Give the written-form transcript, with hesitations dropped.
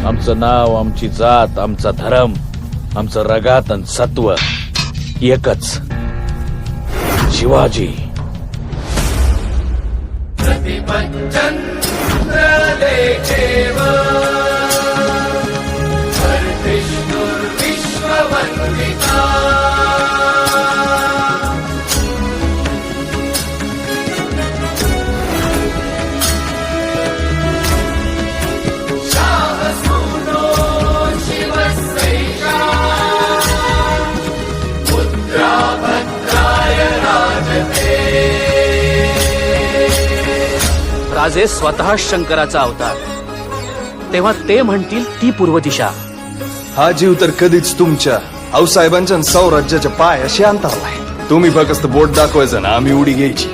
आमचं नाव, आमची जात, आमचा धर्म, आमचं रगात आणि सत्व एकच, शिवाजी. राजे स्वतः शंकराचा अवतार, तेव्हा ते म्हणतील ती पूर्व दिशा. हा जीव तर कधीच तुमच्या आऊसाहेबांच्या साम्राज्याच्या पायाशी अंतरलाय. तुम्ही फक्त बोट दाखवायचं ना, आम्ही उडी घ्यायची.